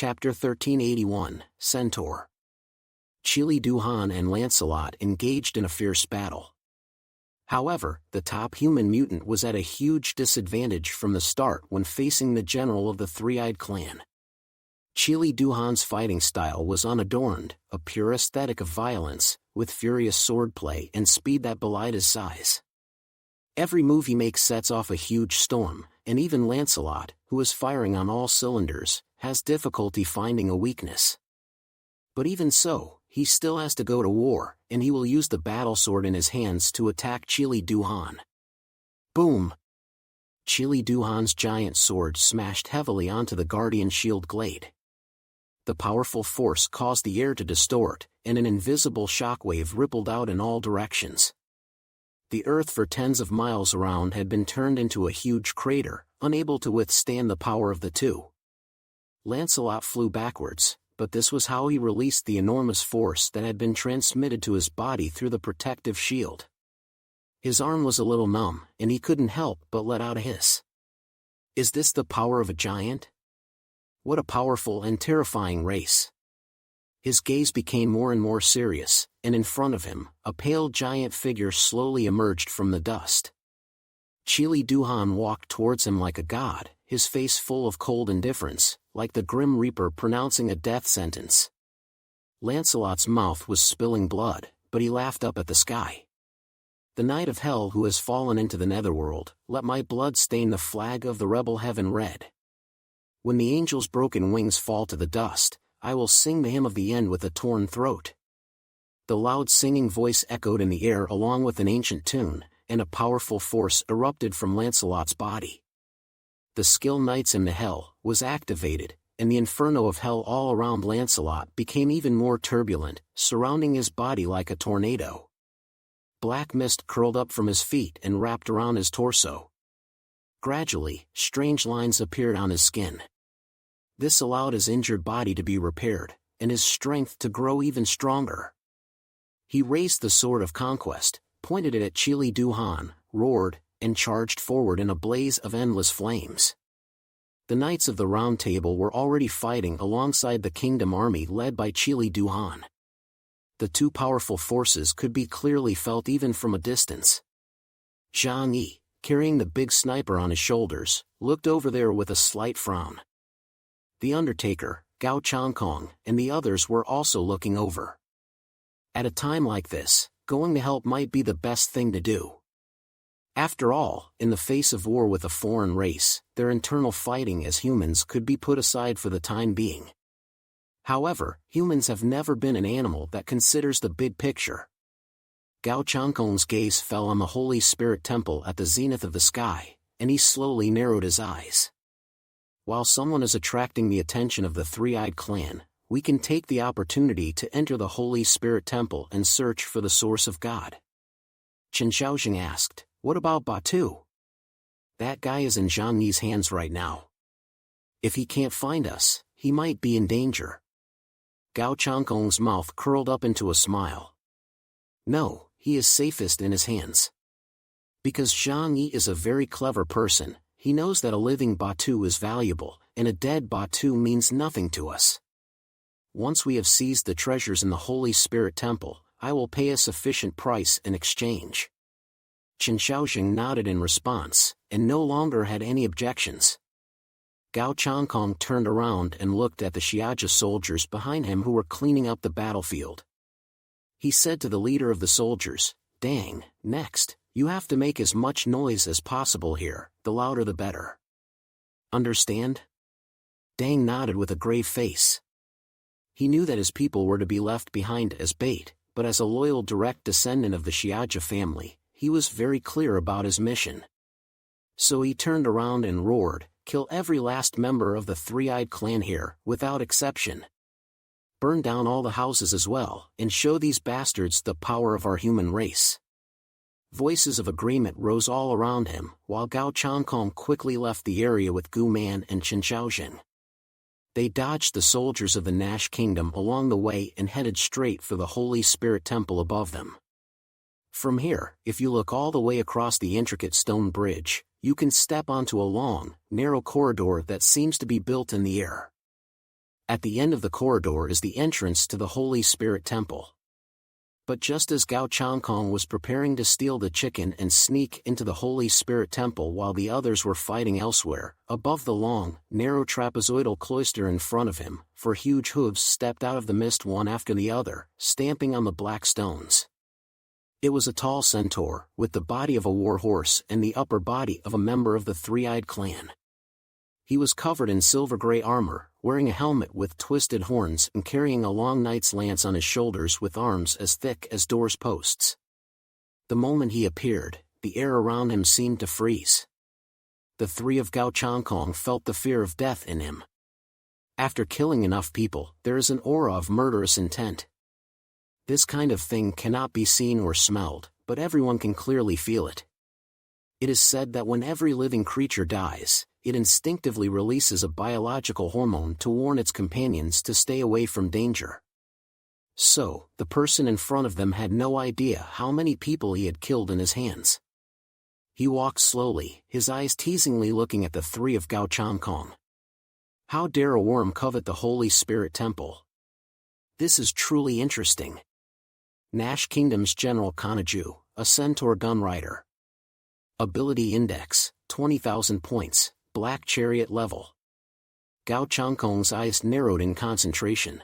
Chapter 1381, Centaur. Qili Duhan and Lancelot engaged in a fierce battle. However, the top human mutant was at a huge disadvantage from the start when facing the general of the Three-Eyed Clan. Qili Duhan's fighting style was unadorned, a pure aesthetic of violence, with furious swordplay and speed that belied his size. Every move he makes sets off a huge storm, and even Lancelot, who is firing on all cylinders, has difficulty finding a weakness. But even so, he still has to go to war, and he will use the battle sword in his hands to attack Qili Duhan. Boom! Qili Duhan's giant sword smashed heavily onto the guardian shield glade. The powerful force caused the air to distort, and an invisible shockwave rippled out in all directions. The earth for tens of miles around had been turned into a huge crater, unable to withstand the power of the two. Lancelot flew backwards, but this was how he released the enormous force that had been transmitted to his body through the protective shield. His arm was a little numb, and he couldn't help but let out a hiss. Is this the power of a giant? What a powerful and terrifying race. His gaze became more and more serious, and in front of him, a pale giant figure slowly emerged from the dust. Qili Duhan walked towards him like a god, his face full of cold indifference, like the Grim Reaper pronouncing a death sentence. Lancelot's mouth was spilling blood, but he laughed up at the sky. The Knight of Hell who has fallen into the netherworld, let my blood stain the flag of the rebel heaven red. When the angel's broken wings fall to the dust, I will sing the hymn of the end with a torn throat. The loud singing voice echoed in the air along with an ancient tune, and a powerful force erupted from Lancelot's body. The skill Knights in the Hell was activated, and the inferno of hell all around Lancelot became even more turbulent, surrounding his body like a tornado. Black mist curled up from his feet and wrapped around his torso. Gradually, strange lines appeared on his skin. This allowed his injured body to be repaired, and his strength to grow even stronger. He raised the sword of conquest, pointed it at Qili Duhan, roared, and charged forward in a blaze of endless flames. The Knights of the Round Table were already fighting alongside the kingdom army led by Qili Duhan. The two powerful forces could be clearly felt even from a distance. Zhang Yi, carrying the big sniper on his shoulders, looked over there with a slight frown. The Undertaker, Gao Changkong, and the others were also looking over. At a time like this, going to help might be the best thing to do. After all, in the face of war with a foreign race, their internal fighting as humans could be put aside for the time being. However, humans have never been an animal that considers the big picture. Gao Changkong's gaze fell on the Holy Spirit Temple at the zenith of the sky, and he slowly narrowed his eyes. While someone is attracting the attention of the Three-Eyed Clan, we can take the opportunity to enter the Holy Spirit Temple and search for the source of God. Chen Xiaojing asked, what about Batu? That guy is in Zhang Yi's hands right now. If he can't find us, he might be in danger. Gao Changkong's mouth curled up into a smile. No, he is safest in his hands. Because Zhang Yi is a very clever person, he knows that a living Batu is valuable, and a dead Batu means nothing to us. Once we have seized the treasures in the Holy Spirit Temple, I will pay a sufficient price in exchange. Chen Xiaojing nodded in response, and no longer had any objections. Gao Changkong turned around and looked at the Xiaja soldiers behind him who were cleaning up the battlefield. He said to the leader of the soldiers, Dang, next, you have to make as much noise as possible here, the louder the better. Understand? Dang nodded with a grave face. He knew that his people were to be left behind as bait, but as a loyal direct descendant of the Xiaja family, he was very clear about his mission. So he turned around and roared, Kill every last member of the Three-Eyed Clan here, without exception. Burn down all the houses as well, and show these bastards the power of our human race. Voices of agreement rose all around him, while Gao Changkong quickly left the area with Gu Man and Chen Xiaojing. They dodged the soldiers of the Nash Kingdom along the way and headed straight for the Holy Spirit Temple above them. From here, if you look all the way across the intricate stone bridge, you can step onto a long, narrow corridor that seems to be built in the air. At the end of the corridor is the entrance to the Holy Spirit Temple. But just as Gao Changkong was preparing to steal the chicken and sneak into the Holy Spirit Temple while the others were fighting elsewhere, above the long, narrow trapezoidal cloister in front of him, 4 huge hooves stepped out of the mist one after the other, stamping on the black stones. It was a tall centaur, with the body of a war horse and the upper body of a member of the Three-Eyed Clan. He was covered in silver-gray armor, wearing a helmet with twisted horns and carrying a long knight's lance on his shoulders with arms as thick as doors posts. The moment he appeared, the air around him seemed to freeze. The 3 of Gao Changkong felt the fear of death in him. After killing enough people, there is an aura of murderous intent. This kind of thing cannot be seen or smelled, but everyone can clearly feel it. It is said that when every living creature dies, it instinctively releases a biological hormone to warn its companions to stay away from danger. So, the person in front of them had no idea how many people he had killed in his hands. He walked slowly, his eyes teasingly looking at the 3 of Gao Changkong. How dare a worm covet the Holy Spirit Temple? This is truly interesting. Nash Kingdom's General Kanaju, a centaur gunrider. Ability Index, 20,000 points, Black Chariot level. Gao Changkong's eyes narrowed in concentration.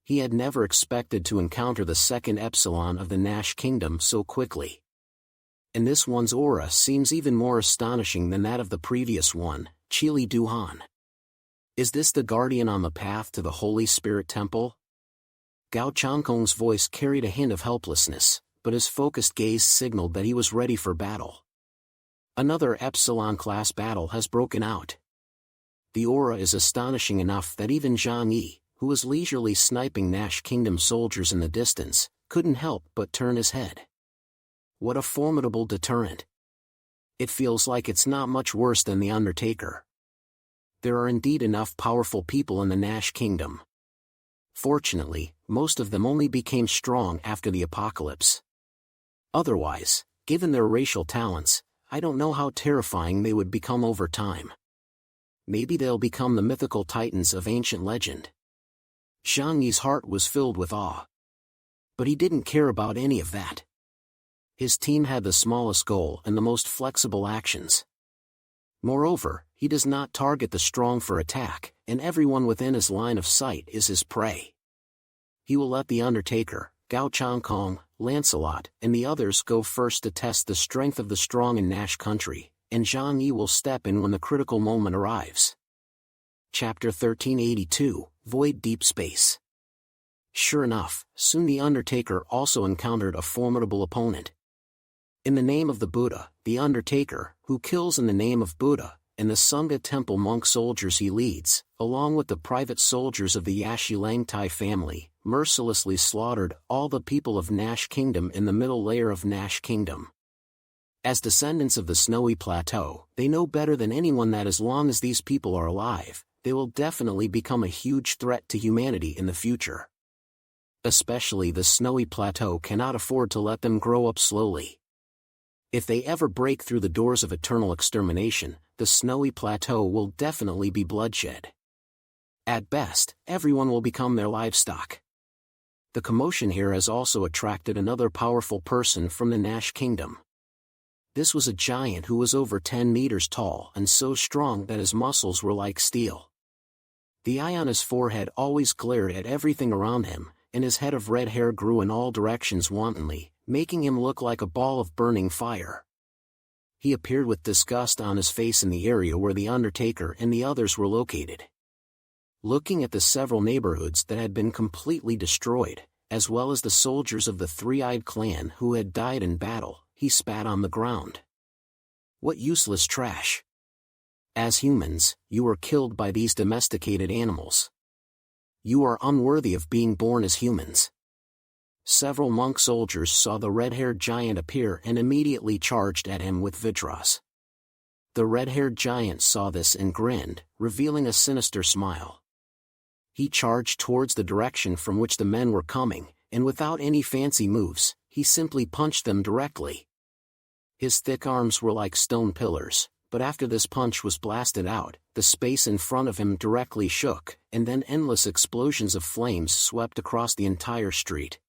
He had never expected to encounter the second epsilon of the Nash Kingdom so quickly. And this one's aura seems even more astonishing than that of the previous one, Qinling Duhan. Is this the guardian on the path to the Holy Spirit Temple? Gao Changkong's voice carried a hint of helplessness, but his focused gaze signaled that he was ready for battle. Another Epsilon-class battle has broken out. The aura is astonishing enough that even Zhang Yi, who was leisurely sniping Nash Kingdom soldiers in the distance, couldn't help but turn his head. What a formidable deterrent. It feels like it's not much worse than the Undertaker. There are indeed enough powerful people in the Nash Kingdom. Fortunately, most of them only became strong after the apocalypse. Otherwise, given their racial talents, I don't know how terrifying they would become over time. Maybe they'll become the mythical titans of ancient legend. Zhang Yi's heart was filled with awe. But he didn't care about any of that. His team had the smallest goal and the most flexible actions. Moreover, he does not target the strong for attack, and everyone within his line of sight is his prey. He will let the Undertaker, Gao Changkong, Lancelot, and the others go first to test the strength of the strong in Nash country, and Zhang Yi will step in when the critical moment arrives. Chapter 1382, Void Deep Space. Sure enough, soon the Undertaker also encountered a formidable opponent. In the name of the Buddha, the Undertaker, who kills in the name of Buddha, and the Sangha temple monk soldiers he leads, along with the private soldiers of the Yashilangtai family, mercilessly slaughtered all the people of Nash Kingdom in the middle layer of Nash Kingdom. As descendants of the Snowy Plateau, they know better than anyone that as long as these people are alive, they will definitely become a huge threat to humanity in the future. Especially the Snowy Plateau cannot afford to let them grow up slowly. If they ever break through the doors of eternal extermination, the Snowy Plateau will definitely be bloodshed. At best, everyone will become their livestock. The commotion here has also attracted another powerful person from the Nash Kingdom. This was a giant who was over 10 meters tall and so strong that his muscles were like steel. The eye on his forehead always glared at everything around him, and his head of red hair grew in all directions wantonly, making him look like a ball of burning fire. He appeared with disgust on his face in the area where the Undertaker and the others were located. Looking at the several neighborhoods that had been completely destroyed, as well as the soldiers of the Three-Eyed Clan who had died in battle, he spat on the ground. What useless trash! As humans, you were killed by these domesticated animals. You are unworthy of being born as humans. Several monk soldiers saw the red-haired giant appear and immediately charged at him with vitros. The red-haired giant saw this and grinned, revealing a sinister smile. He charged towards the direction from which the men were coming, and without any fancy moves, he simply punched them directly. His thick arms were like stone pillars, but after this punch was blasted out, the space in front of him directly shook, and then endless explosions of flames swept across the entire street.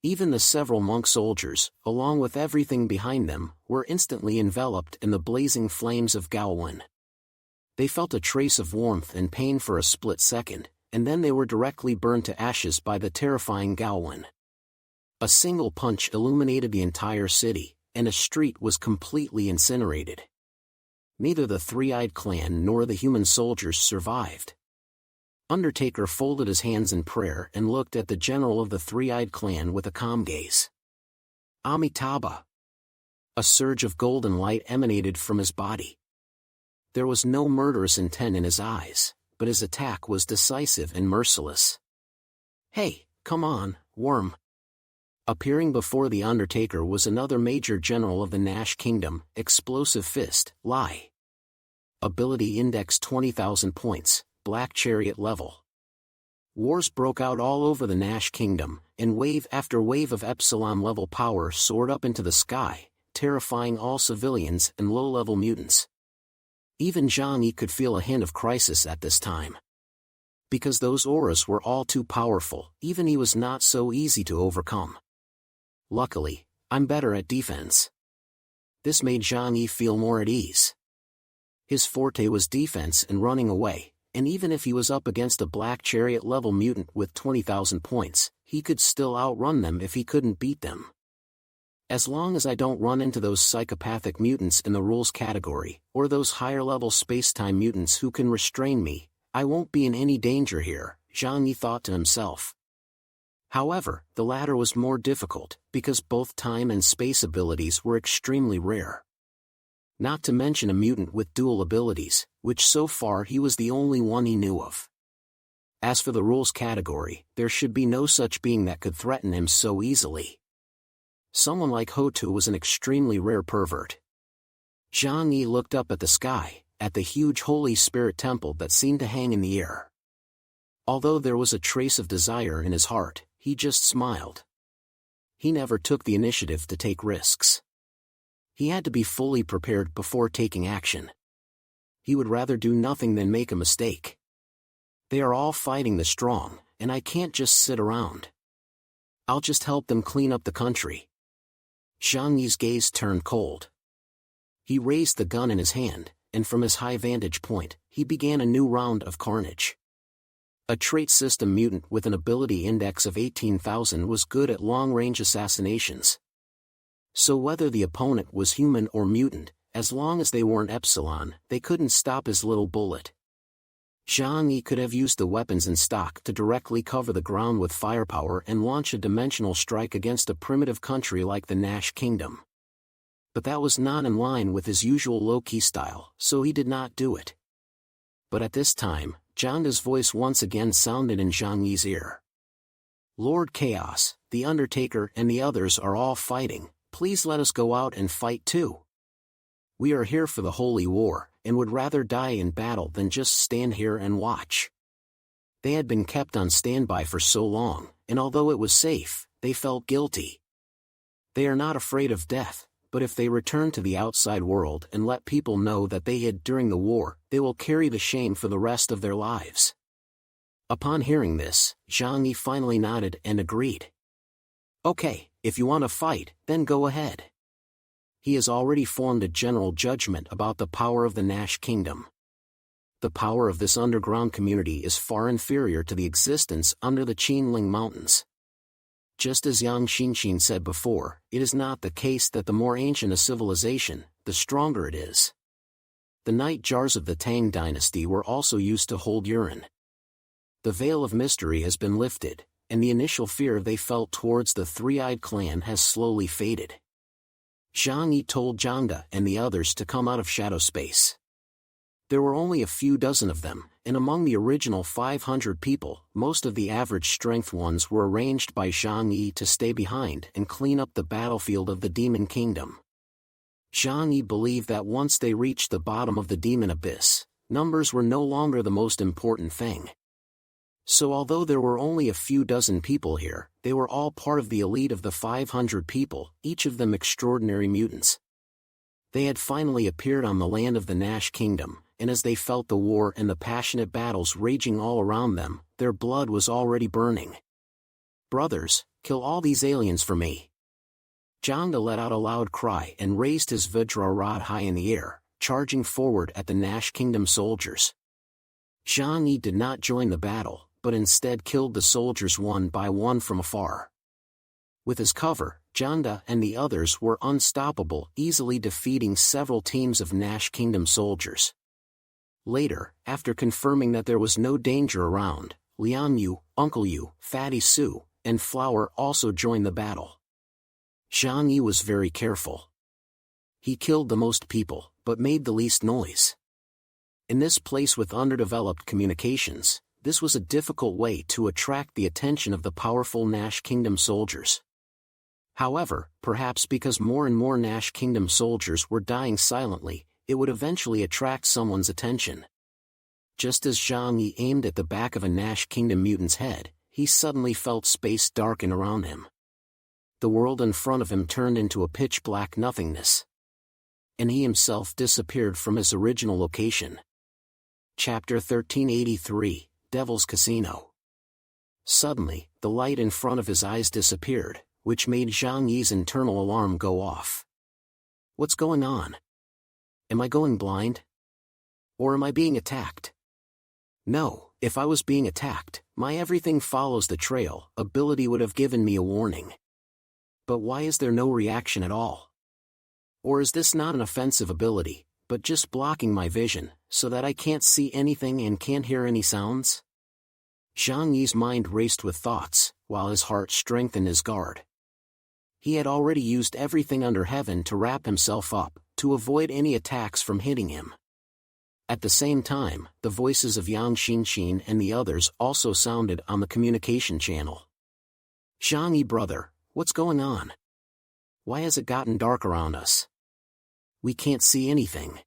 Even the several monk soldiers, along with everything behind them, were instantly enveloped in the blazing flames of Gawain. They felt a trace of warmth and pain for a split second, and then they were directly burned to ashes by the terrifying Gawain. A single punch illuminated the entire city, and a street was completely incinerated. Neither the Three-Eyed Clan nor the human soldiers survived. Undertaker folded his hands in prayer and looked at the general of the Three-Eyed Clan with a calm gaze. Amitabha! A surge of golden light emanated from his body. There was no murderous intent in his eyes, but his attack was decisive and merciless. Hey, come on, worm! Appearing before the Undertaker was another major general of the Nash Kingdom, Explosive Fist, Lai. Ability Index 20,000 points. Black Chariot level. Wars broke out all over the Nash Kingdom, and wave after wave of Epsilon-level power soared up into the sky, terrifying all civilians and low-level mutants. Even Zhang Yi could feel a hint of crisis at this time. Because those auras were all too powerful, even he was not so easy to overcome. Luckily, I'm better at defense. This made Zhang Yi feel more at ease. His forte was defense and running away. And even if he was up against a Black Chariot-level mutant with 20,000 points, he could still outrun them if he couldn't beat them. As long as I don't run into those psychopathic mutants in the rules category, or those higher-level space-time mutants who can restrain me, I won't be in any danger here, Zhang Yi thought to himself. However, the latter was more difficult, because both time and space abilities were extremely rare. Not to mention a mutant with dual abilities, which so far he was the only one he knew of. As for the rules category, there should be no such being that could threaten him so easily. Someone like Hotu was an extremely rare pervert. Zhang Yi looked up at the sky, at the huge Holy Spirit temple that seemed to hang in the air. Although there was a trace of desire in his heart, he just smiled. He never took the initiative to take risks. He had to be fully prepared before taking action. He would rather do nothing than make a mistake. They are all fighting the strong, and I can't just sit around. I'll just help them clean up the country. Zhang Yi's gaze turned cold. He raised the gun in his hand, and from his high vantage point, he began a new round of carnage. A trait system mutant with an ability index of 18,000 was good at long-range assassinations. So whether the opponent was human or mutant, as long as they weren't Epsilon, they couldn't stop his little bullet. Zhang Yi could have used the weapons in stock to directly cover the ground with firepower and launch a dimensional strike against a primitive country like the Nash Kingdom. But that was not in line with his usual low-key style, so he did not do it. But at this time, Zhang's voice once again sounded in Zhang Yi's ear. Lord Chaos, the Undertaker and the others are all fighting. Please let us go out and fight too. We are here for the Holy War, and would rather die in battle than just stand here and watch. They had been kept on standby for so long, and although it was safe, they felt guilty. They are not afraid of death, but if they return to the outside world and let people know that they hid during the war, they will carry the shame for the rest of their lives. Upon hearing this, Zhang Yi finally nodded and agreed. Okay, if you want to fight, then go ahead. He has already formed a general judgment about the power of the Nash Kingdom. The power of this underground community is far inferior to the existence under the Qinling Mountains. Just as Yang Xinxin said before, it is not the case that the more ancient a civilization, the stronger it is. The night jars of the Tang dynasty were also used to hold urine. The veil of mystery has been lifted, and the initial fear they felt towards the Three-Eyed Clan has slowly faded. Zhang Yi told Zhangde and the others to come out of shadow space. There were only a few dozen of them, and among the original 500 people, most of the average strength ones were arranged by Zhang Yi to stay behind and clean up the battlefield of the Demon Kingdom. Zhang Yi believed that once they reached the bottom of the demon abyss, numbers were no longer the most important thing. So although there were only a few dozen people here, they were all part of the elite of the 500 people, each of them extraordinary mutants. They had finally appeared on the land of the Nash Kingdom, and as they felt the war and the passionate battles raging all around them, their blood was already burning. "Brothers, kill all these aliens for me." Janda let out a loud cry and raised his Vajra rod high in the air, charging forward at the Nash Kingdom soldiers. Zhang Yi did not join the battle, but instead killed the soldiers one by one from afar. With his cover, Janda and the others were unstoppable, easily defeating several teams of Nash Kingdom soldiers. Later, after confirming that there was no danger around, Lian Yu, Uncle Yu, Fatty Su, and Flower also joined the battle. Zhang Yi was very careful. He killed the most people, but made the least noise. In this place with underdeveloped communications, this was a difficult way to attract the attention of the powerful Nash Kingdom soldiers. However, perhaps because more and more Nash Kingdom soldiers were dying silently, it would eventually attract someone's attention. Just as Zhang Yi aimed at the back of a Nash Kingdom mutant's head, he suddenly felt space darken around him. The world in front of him turned into a pitch-black nothingness. And he himself disappeared from his original location. Chapter 1383, Devil's Casino. Suddenly, the light in front of his eyes disappeared, which made Zhang Yi's internal alarm go off. What's going on? Am I going blind? Or am I being attacked? No, if I was being attacked, my everything follows the trail ability would have given me a warning. But why is there no reaction at all? Or is this not an offensive ability, but just blocking my vision, so that I can't see anything and can't hear any sounds? Zhang Yi's mind raced with thoughts, while his heart strengthened his guard. He had already used everything under heaven to wrap himself up, to avoid any attacks from hitting him. At the same time, the voices of Yang Xinxin and the others also sounded on the communication channel. Zhang Yi brother, what's going on? Why has it gotten dark around us? We can't see anything.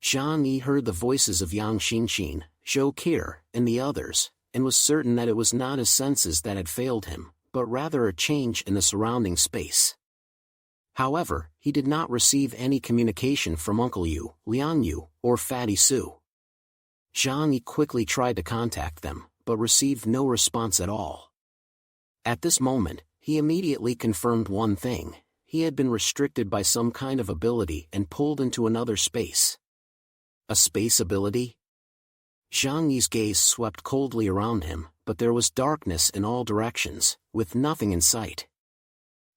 Zhang Yi heard the voices of Yang Xinxin, Zhou Qir, and the others, and was certain that it was not his senses that had failed him, but rather a change in the surrounding space. However, he did not receive any communication from Uncle Yu, Lian Yu, or Fatty Su. Zhang Yi quickly tried to contact them, but received no response at all. At this moment, he immediately confirmed one thing: he had been restricted by some kind of ability and pulled into another space. A space ability? Zhang Yi's gaze swept coldly around him, but there was darkness in all directions, with nothing in sight.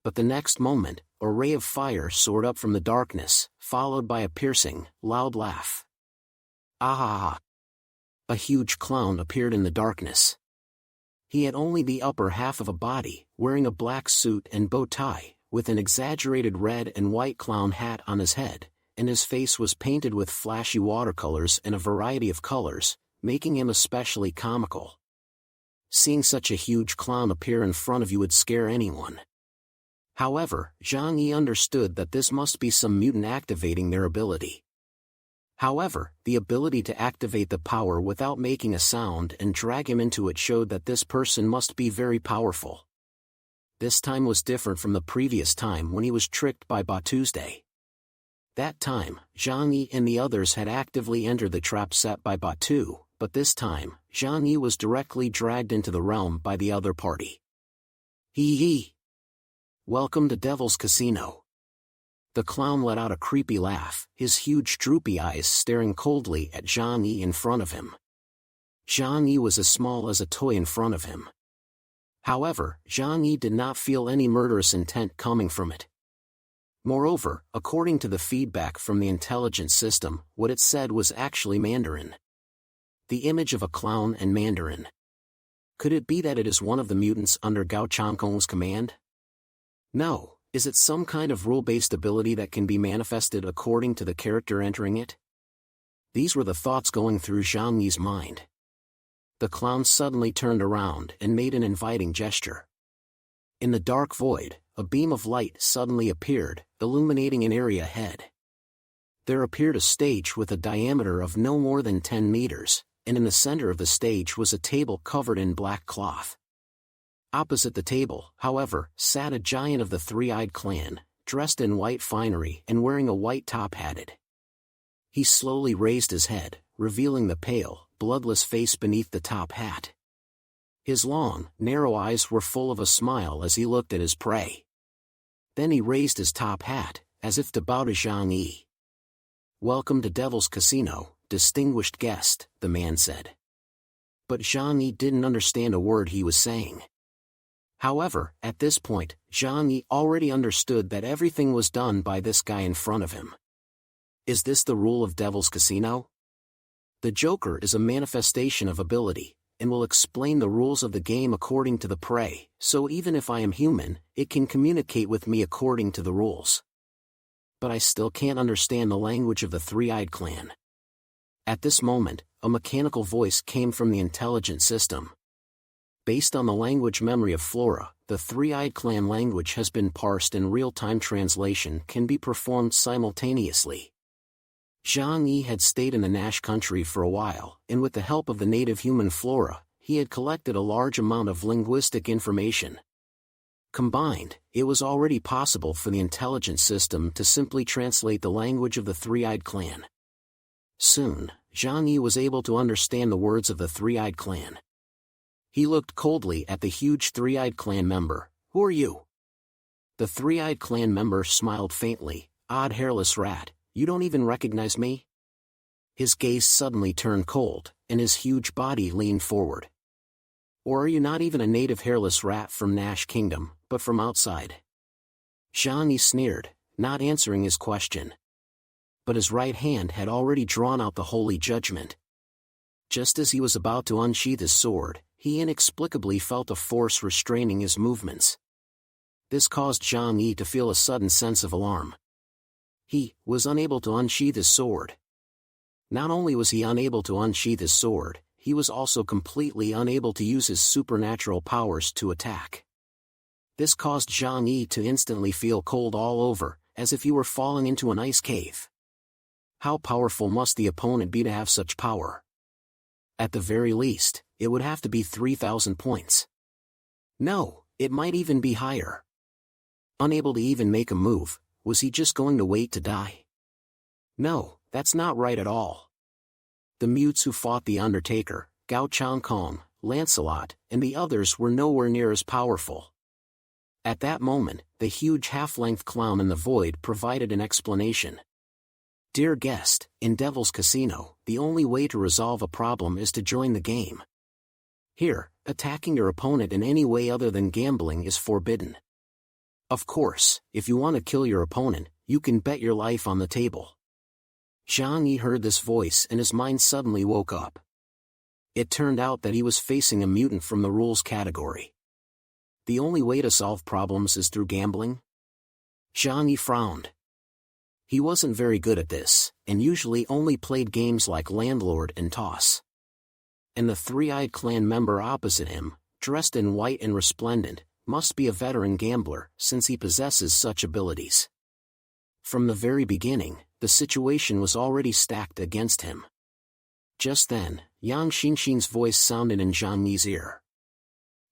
But the next moment, a ray of fire soared up from the darkness, followed by a piercing, loud laugh. Ah! A huge clown appeared in the darkness. He had only the upper half of a body, wearing a black suit and bow tie, with an exaggerated red and white clown hat on his head, and his face was painted with flashy watercolors in a variety of colors, making him especially comical. Seeing such a huge clown appear in front of you would scare anyone. However, Zhang Yi understood that this must be some mutant activating their ability. However, the ability to activate the power without making a sound and drag him into it showed that this person must be very powerful. This time was different from the previous time when he was tricked by Ba Tuesday. That time, Zhang Yi and the others had actively entered the trap set by Ba Tu, but this time, Zhang Yi was directly dragged into the realm by the other party. Hee hee! Welcome to Devil's Casino. The clown let out a creepy laugh, his huge droopy eyes staring coldly at Zhang Yi in front of him. Zhang Yi was as small as a toy in front of him. However, Zhang Yi did not feel any murderous intent coming from it. Moreover, according to the feedback from the intelligence system, what it said was actually Mandarin. The image of a clown and Mandarin. Could it be that it is one of the mutants under Gao Changkong's command? No, is it some kind of rule-based ability that can be manifested according to the character entering it? These were the thoughts going through Zhang Yi's mind. The clown suddenly turned around and made an inviting gesture. In the dark void, a beam of light suddenly appeared, illuminating an area ahead. There appeared a stage with a diameter of no more than 10 meters, and in the center of the stage was a table covered in black cloth. Opposite the table, however, sat a giant of the three-eyed clan, dressed in white finery and wearing a white top hatted. He slowly raised his head, revealing the pale, bloodless face beneath the top hat. His long, narrow eyes were full of a smile as he looked at his prey. Then he raised his top hat, as if to bow to Zhang Yi. "Welcome to Devil's Casino, distinguished guest," the man said. But Zhang Yi didn't understand a word he was saying. However, at this point, Zhang Yi already understood that everything was done by this guy in front of him. Is this the rule of Devil's Casino? The Joker is a manifestation of ability, and will explain the rules of the game according to the prey, so even if I am human, it can communicate with me according to the rules. But I still can't understand the language of the Three-Eyed Clan. At this moment, a mechanical voice came from the intelligent system. Based on the language memory of Flora, the Three-Eyed Clan language has been parsed and real-time translation can be performed simultaneously. Zhang Yi had stayed in the Nash country for a while, and with the help of the native human Flora, he had collected a large amount of linguistic information. Combined, it was already possible for the intelligent system to simply translate the language of the Three-Eyed Clan. Soon, Zhang Yi was able to understand the words of the Three-Eyed Clan. He looked coldly at the huge Three-Eyed Clan member. "Who are you?" The Three-Eyed Clan member smiled faintly. "Odd hairless rat, you don't even recognize me?" His gaze suddenly turned cold, and his huge body leaned forward. "Or are you not even a native hairless rat from Nash Kingdom, but from outside?" Zhang Yi sneered, not answering his question. But his right hand had already drawn out the holy judgment. Just as he was about to unsheath his sword, he inexplicably felt a force restraining his movements. This caused Zhang Yi to feel a sudden sense of alarm. He was unable to unsheath his sword. Not only was he unable to unsheath his sword, he was also completely unable to use his supernatural powers to attack. This caused Zhang Yi to instantly feel cold all over, as if he were falling into an ice cave. How powerful must the opponent be to have such power? At the very least, it would have to be 3,000 points. No, it might even be higher. Unable to even make a move, was he just going to wait to die? No, that's not right at all. The mutes who fought the Undertaker, Gao Changkong, Lancelot, and the others were nowhere near as powerful. At that moment, the huge half-length clown in the void provided an explanation. "Dear guest, in Devil's Casino, the only way to resolve a problem is to join the game. Here, attacking your opponent in any way other than gambling is forbidden. Of course, if you want to kill your opponent, you can bet your life on the table." Zhang Yi heard this voice and his mind suddenly woke up. It turned out that he was facing a mutant from the rules category. The only way to solve problems is through gambling? Zhang Yi frowned. He wasn't very good at this, and usually only played games like Landlord and Toss. And the Three-Eyed Clan member opposite him, dressed in white and resplendent, must be a veteran gambler, since he possesses such abilities. From the very beginning, the situation was already stacked against him. Just then, Yang Xinxin's voice sounded in Zhang Yi's ear.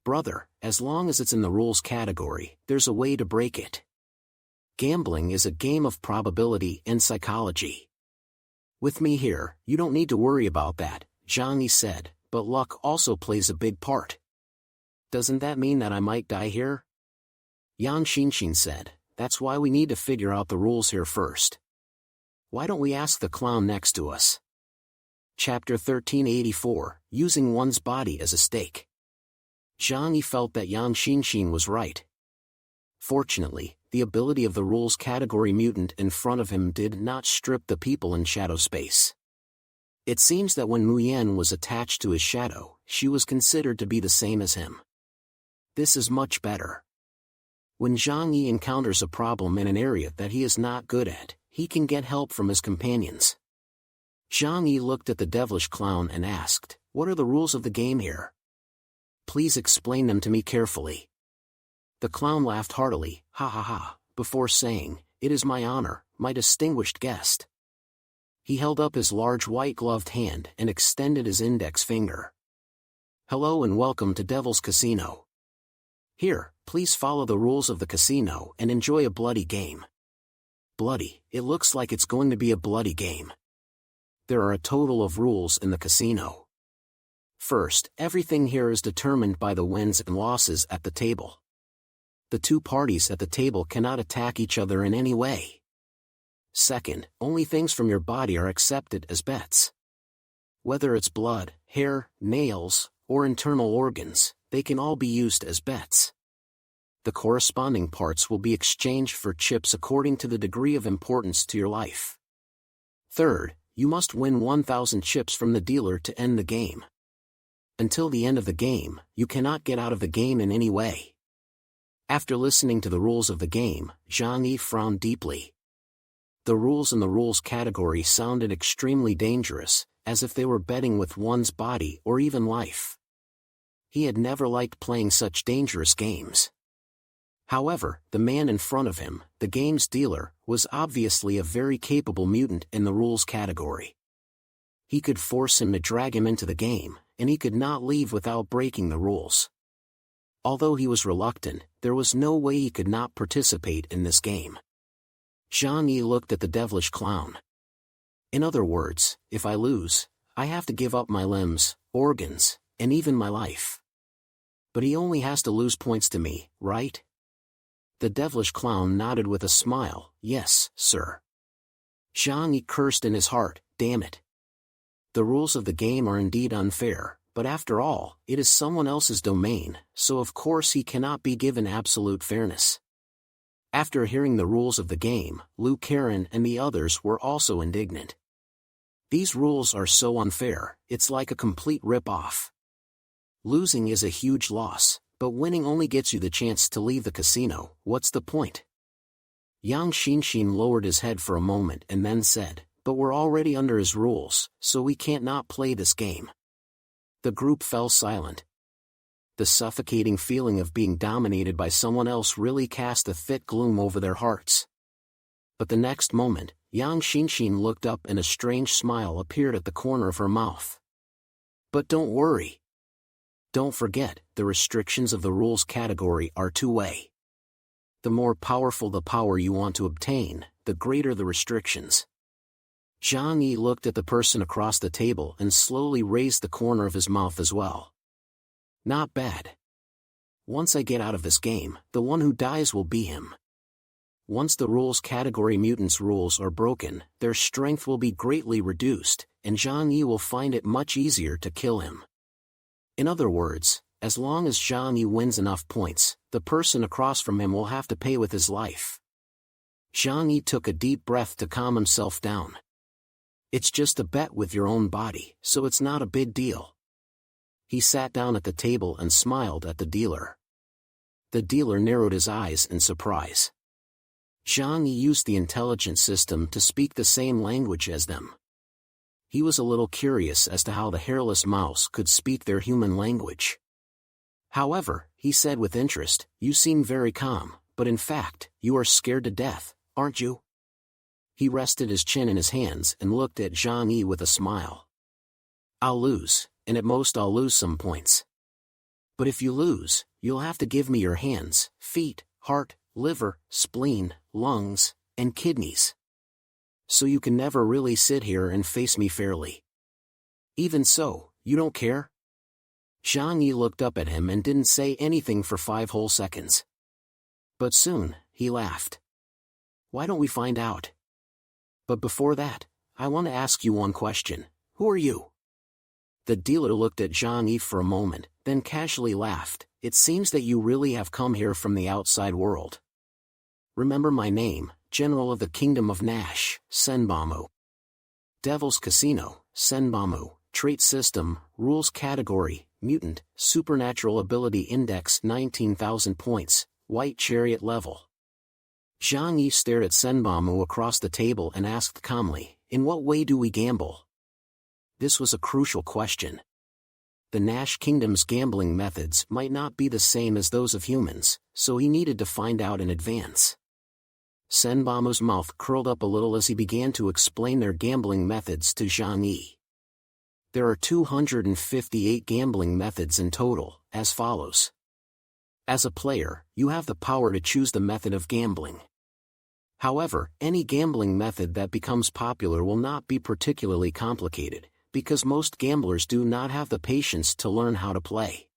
"Brother, as long as it's in the rules category, there's a way to break it. Gambling is a game of probability and psychology. With me here, you don't need to worry about that," Zhang Yi said, "but luck also plays a big part." "Doesn't that mean that I might die here?" Yang Xinxin said, "That's why we need to figure out the rules here first. Why don't we ask the clown next to us?" Chapter 1384, Using One's Body as a Stake. Zhang Yi felt that Yang Xinxin was right. Fortunately, the ability of the rules category mutant in front of him did not strip the people in shadow space. It seems that when Mu Yan was attached to his shadow, she was considered to be the same as him. This is much better. When Zhang Yi encounters a problem in an area that he is not good at, he can get help from his companions. Zhang Yi looked at the devilish clown and asked, "What are the rules of the game here? Please explain them to me carefully." The clown laughed heartily, "Ha ha ha," before saying, "It is my honor, my distinguished guest." He held up his large white-gloved hand and extended his index finger. "Hello and welcome to Devil's Casino. Here, Please follow the rules of the casino and enjoy a bloody game. Bloody, it looks like it's going to be a bloody game. There are a total of rules in the casino. First, everything here is determined by the wins and losses at the table. The two parties at the table cannot attack each other in any way. Second, only things from your body are accepted as bets. Whether it's blood, hair, nails, or internal organs, they can all be used as bets. The corresponding parts will be exchanged for chips according to the degree of importance to your life. Third, you must win 1,000 chips from the dealer to end the game. Until the end of the game, you cannot get out of the game in any way. After listening to the rules of the game, Zhang Yi frowned deeply. The rules in the rules category sounded extremely dangerous, as if they were betting with one's body or even life. He had never liked playing such dangerous games. However, the man in front of him, the game's dealer, was obviously a very capable mutant in the rules category. He could force him to drag him into the game, and he could not leave without breaking the rules. Although he was reluctant, there was no way he could not participate in this game. Zhang Yi looked at the devilish clown. In other words, if I lose, I have to give up my limbs, organs, and even my life. But he only has to lose points to me, right? The devilish clown nodded with a smile. Yes, sir. Zhang Yi cursed in his heart, damn it. The rules of the game are indeed unfair, but after all, it is someone else's domain, so of course he cannot be given absolute fairness. After hearing the rules of the game, Liu Karen and the others were also indignant. These rules are so unfair, it's like a complete rip-off. Losing is a huge loss, but winning only gets you the chance to leave the casino. What's the point? Yang Xinxin lowered his head for a moment and then said, but we're already under his rules, so we can't not play this game. The group fell silent. The suffocating feeling of being dominated by someone else really cast a thick gloom over their hearts. But the next moment, Yang Xinxin looked up and a strange smile appeared at the corner of her mouth. But don't worry. Don't forget, the restrictions of the rules category are two-way. The more powerful the power you want to obtain, the greater the restrictions. Zhang Yi looked at the person across the table and slowly raised the corner of his mouth as well. Not bad. Once I get out of this game, the one who dies will be him. Once the rules category mutants' rules are broken, their strength will be greatly reduced, and Zhang Yi will find it much easier to kill him. In other words, as long as Zhang Yi wins enough points, the person across from him will have to pay with his life. Zhang Yi took a deep breath to calm himself down. It's just a bet with your own body, so it's not a big deal. He sat down at the table and smiled at the dealer. The dealer narrowed his eyes in surprise. Zhang Yi used the intelligence system to speak the same language as them. He was a little curious as to how the hairless mouse could speak their human language. However, he said with interest, you seem very calm, but in fact, you are scared to death, aren't you? He rested his chin in his hands and looked at Zhang Yi with a smile. I'll lose, and at most I'll lose some points. But if you lose, you'll have to give me your hands, feet, heart, liver, spleen, lungs, and kidneys. So you can never really sit here and face me fairly. Even so, you don't care? Zhang Yi looked up at him and didn't say anything for 5 whole seconds. But soon, he laughed. Why don't we find out? But before that, I want to ask you one question. Who are you? The dealer looked at Zhang Yi for a moment, then casually laughed. It seems that you really have come here from the outside world. Remember my name, General of the Kingdom of Nash, Senbamu. Devil's Casino, Senbamu, Trait System, Rules Category, Mutant, Supernatural Ability Index 19,000 points, White Chariot Level. Zhang Yi stared at Senbamu across the table and asked calmly, in what way do we gamble? This was a crucial question. The Nash Kingdom's gambling methods might not be the same as those of humans, so he needed to find out in advance. Senbamu's mouth curled up a little as he began to explain their gambling methods to Zhang Yi. There are 258 gambling methods in total, as follows. As a player, you have the power to choose the method of gambling. However, any gambling method that becomes popular will not be particularly complicated, because most gamblers do not have the patience to learn how to play.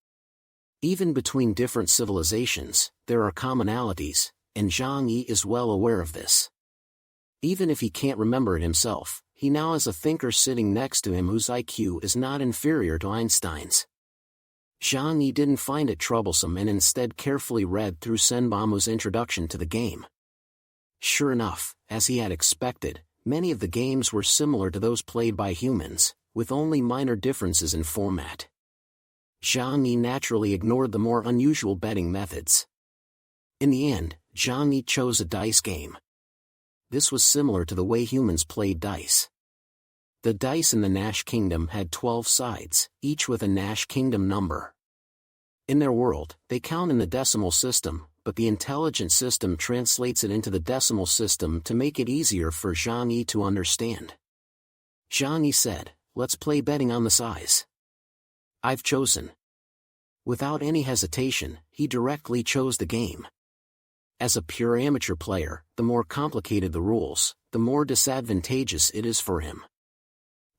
Even between different civilizations, there are commonalities, and Zhang Yi is well aware of this. Even if he can't remember it himself, he now has a thinker sitting next to him whose IQ is not inferior to Einstein's. Zhang Yi didn't find it troublesome and instead carefully read through Senbamu's introduction to the game. Sure enough, as he had expected, many of the games were similar to those played by humans, with only minor differences in format. Zhang Yi naturally ignored the more unusual betting methods. In the end, Zhang Yi chose a dice game. This was similar to the way humans played dice. The dice in the Nash Kingdom had 12 sides, each with a Nash Kingdom number. In their world, they count in the decimal system, but the intelligent system translates it into the decimal system to make it easier for Zhang Yi to understand. Zhang Yi said, "Let's play betting on the size." "I've chosen." Without any hesitation, he directly chose the game. As a pure amateur player, the more complicated the rules, the more disadvantageous it is for him.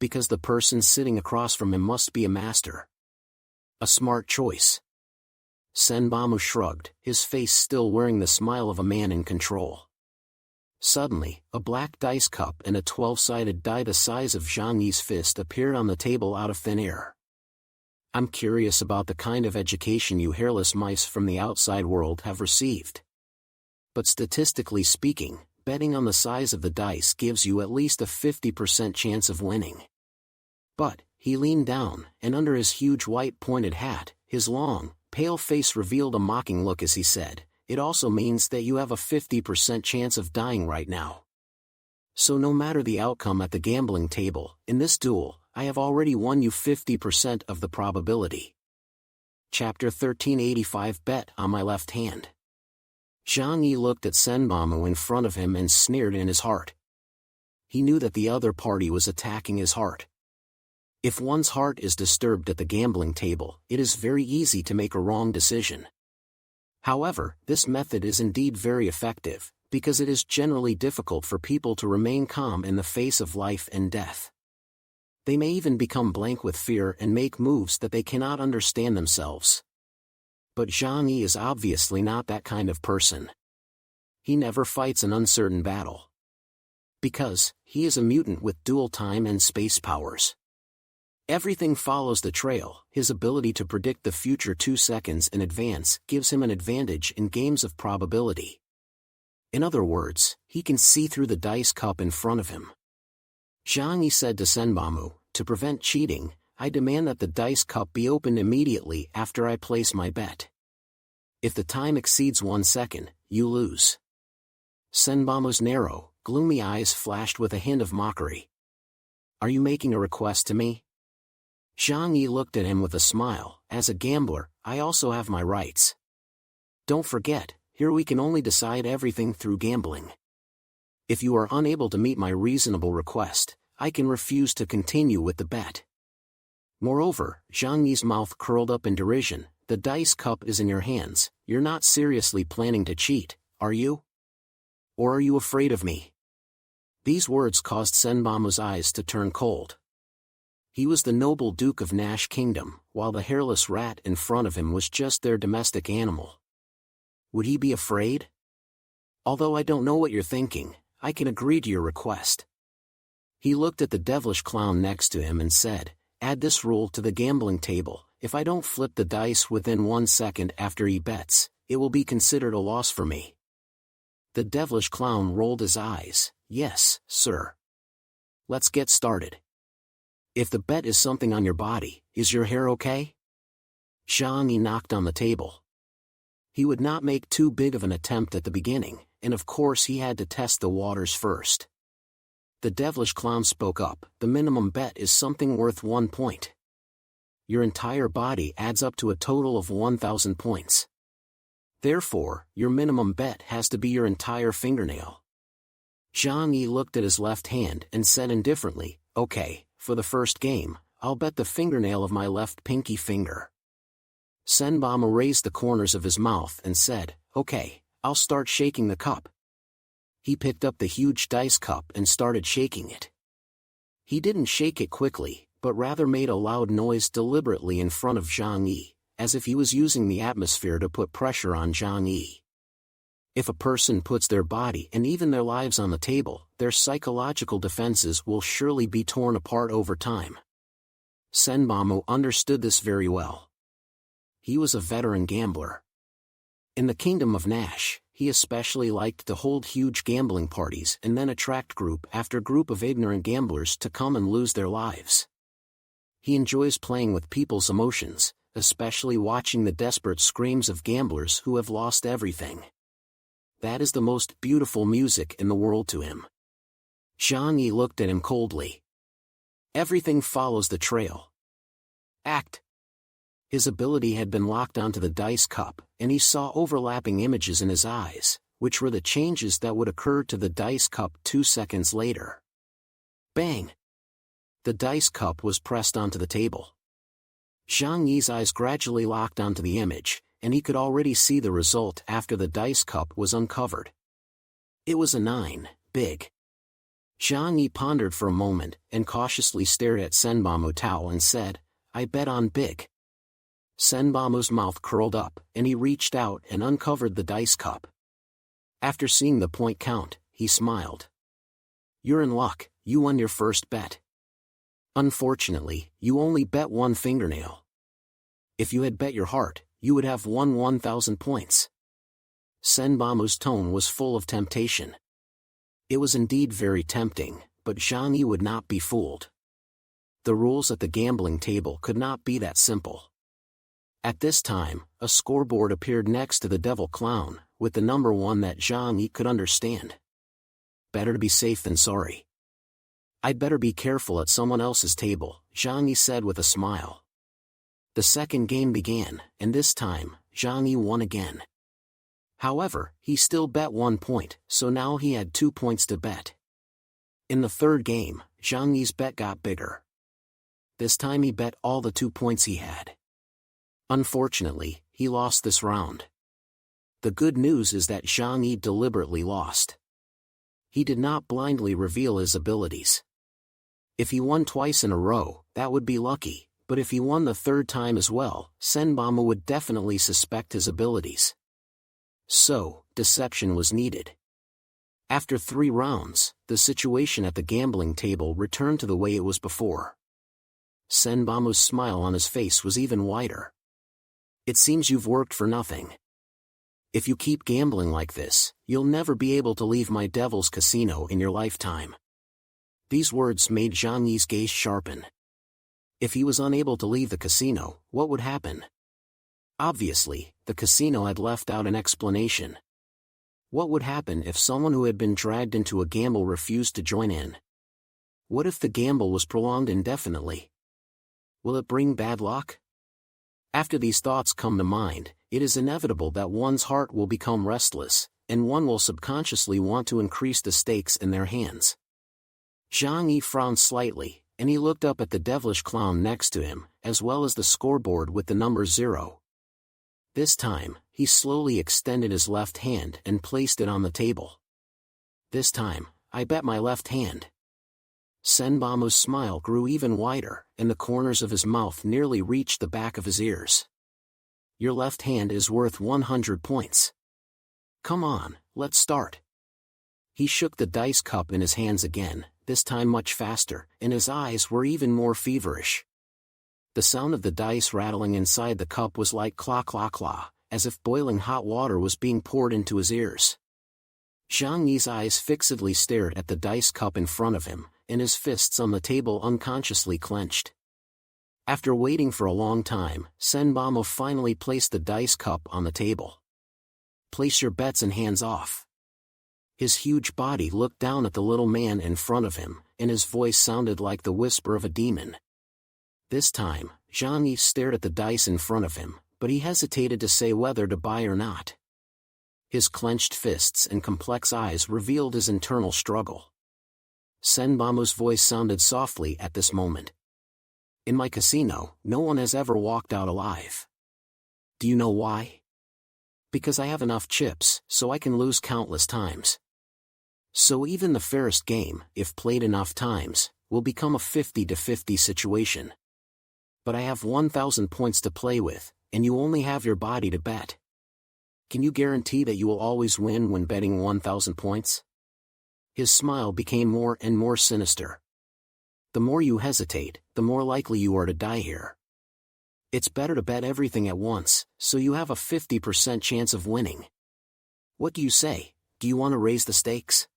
Because the person sitting across from him must be a master. A smart choice. Senbamu shrugged, his face still wearing the smile of a man in control. Suddenly, a black dice cup and a 12-sided die the size of Zhang Yi's fist appeared on the table out of thin air. "I'm curious about the kind of education you hairless mice from the outside world have received. But statistically speaking, betting on the size of the dice gives you at least a 50% chance of winning." But, he leaned down, and under his huge white pointed hat, his long, pale face revealed a mocking look as he said, "It also means that you have a 50% chance of dying right now. So no matter the outcome at the gambling table, in this duel, I have already won you 50% of the probability." Chapter 1385 Bet on my left hand. Zhang Yi looked at Senbamu in front of him and sneered in his heart. He knew that the other party was attacking his heart. If one's heart is disturbed at the gambling table, it is very easy to make a wrong decision. However, this method is indeed very effective, because it is generally difficult for people to remain calm in the face of life and death. They may even become blank with fear and make moves that they cannot understand themselves. But Zhang Yi is obviously not that kind of person. He never fights an uncertain battle. Because, he is a mutant with dual time and space powers. Everything follows the trail. His ability to predict the future 2 seconds in advance gives him an advantage in games of probability. In other words, he can see through the dice cup in front of him. Zhang Yi said to Senbamu, "To prevent cheating, I demand that the dice cup be opened immediately after I place my bet. If the time exceeds 1 second, you lose." Senbamu's narrow, gloomy eyes flashed with a hint of mockery. "Are you making a request to me?" Zhang Yi looked at him with a smile. "As a gambler, I also have my rights. Don't forget, here we can only decide everything through gambling. If you are unable to meet my reasonable request, I can refuse to continue with the bet." Moreover, Zhang Yi's mouth curled up in derision. "The dice cup is in your hands. You're not seriously planning to cheat, are you? Or are you afraid of me?" These words caused Senbamu's eyes to turn cold. He was the noble Duke of Nash Kingdom, while the hairless rat in front of him was just their domestic animal. Would he be afraid? "Although I don't know what you're thinking, I can agree to your request." He looked at the devilish clown next to him and said, "Add this rule to the gambling table: if I don't flip the dice within 1 second after he bets, it will be considered a loss for me." The devilish clown rolled his eyes. "Yes, sir. Let's get started. If the bet is something on your body, is your hair okay?" Zhang Yi knocked on the table. He would not make too big of an attempt at the beginning, and of course he had to test the waters first. The devilish clown spoke up. "The minimum bet is something worth 1 point. Your entire body adds up to a total of 1,000 points. Therefore, your minimum bet has to be your entire fingernail." Zhang Yi looked at his left hand and said indifferently, "Okay, for the first game, I'll bet the fingernail of my left pinky finger." Senbama raised the corners of his mouth and said, "Okay, I'll start shaking the cup." He picked up the huge dice cup and started shaking it. He didn't shake it quickly, but rather made a loud noise deliberately in front of Zhang Yi, as if he was using the atmosphere to put pressure on Zhang Yi. If a person puts their body and even their lives on the table, their psychological defenses will surely be torn apart over time. Senbama understood this very well. He was a veteran gambler. In the kingdom of Nash, he especially liked to hold huge gambling parties and then attract group after group of ignorant gamblers to come and lose their lives. He enjoys playing with people's emotions, especially watching the desperate screams of gamblers who have lost everything. That is the most beautiful music in the world to him. Zhang Yi looked at him coldly. Everything follows the trail. Act. His ability had been locked onto the dice cup, and he saw overlapping images in his eyes, which were the changes that would occur to the dice cup 2 seconds later. Bang! The dice cup was pressed onto the table. Zhang Yi's eyes gradually locked onto the image, and he could already see the result after the dice cup was uncovered. It was a 9, big. Zhang Yi pondered for a moment and cautiously stared at Senbama Tao and said, "I bet on big." Senbama's mouth curled up, and he reached out and uncovered the dice cup. After seeing the point count, he smiled. "You're in luck, you won your first bet. Unfortunately, you only bet one fingernail. If you had bet your heart, you would have won 1,000 points." Senbama's tone was full of temptation. It was indeed very tempting, but Zhang Yi would not be fooled. The rules at the gambling table could not be that simple. At this time, a scoreboard appeared next to the devil clown, with the number 1 that Zhang Yi could understand. Better to be safe than sorry. "I'd better be careful at someone else's table," Zhang Yi said with a smile. The second game began, and this time, Zhang Yi won again. However, he still bet 1 point, so now he had 2 points to bet. In the third game, Zhang Yi's bet got bigger. This time he bet all the 2 points he had. Unfortunately, he lost this round. The good news is that Zhang Yi deliberately lost. He did not blindly reveal his abilities. If he won twice in a row, that would be lucky, but if he won the third time as well, Senbama would definitely suspect his abilities. So, deception was needed. After 3 rounds, the situation at the gambling table returned to the way it was before. Senbama's smile on his face was even wider. "It seems you've worked for nothing. If you keep gambling like this, you'll never be able to leave my devil's casino in your lifetime." These words made Zhang Yi's gaze sharpen. If he was unable to leave the casino, what would happen? Obviously, the casino had left out an explanation. What would happen if someone who had been dragged into a gamble refused to join in? What if the gamble was prolonged indefinitely? Will it bring bad luck? After these thoughts come to mind, it is inevitable that one's heart will become restless, and one will subconsciously want to increase the stakes in their hands. Zhang Yi frowned slightly, and he looked up at the devilish clown next to him, as well as the scoreboard with the number 0. This time, he slowly extended his left hand and placed it on the table. "This time, I bet my left hand." Senbama's smile grew even wider, and the corners of his mouth nearly reached the back of his ears. "Your left hand is worth 100 points. Come on, let's start." He shook the dice cup in his hands again, this time much faster, and his eyes were even more feverish. The sound of the dice rattling inside the cup was like claw claw claw, as if boiling hot water was being poured into his ears. Zhang Yi's eyes fixedly stared at the dice cup in front of him, and his fists on the table unconsciously clenched. After waiting for a long time, Senbama finally placed the dice cup on the table. "Place your bets and hands off." His huge body looked down at the little man in front of him, and his voice sounded like the whisper of a demon. This time, Zhang Yi stared at the dice in front of him, but he hesitated to say whether to buy or not. His clenched fists and complex eyes revealed his internal struggle. Senbama's voice sounded softly at this moment. "In my casino, no one has ever walked out alive. Do you know why? Because I have enough chips, so I can lose countless times. So even the fairest game, if played enough times, will become a 50-50 situation. But I have 1,000 points to play with, and you only have your body to bet. Can you guarantee that you will always win when betting 1,000 points? His smile became more and more sinister. The more you hesitate, the more likely you are to die here. It's better to bet everything at once, so you have a 50% chance of winning. What do you say? Do you want to raise the stakes?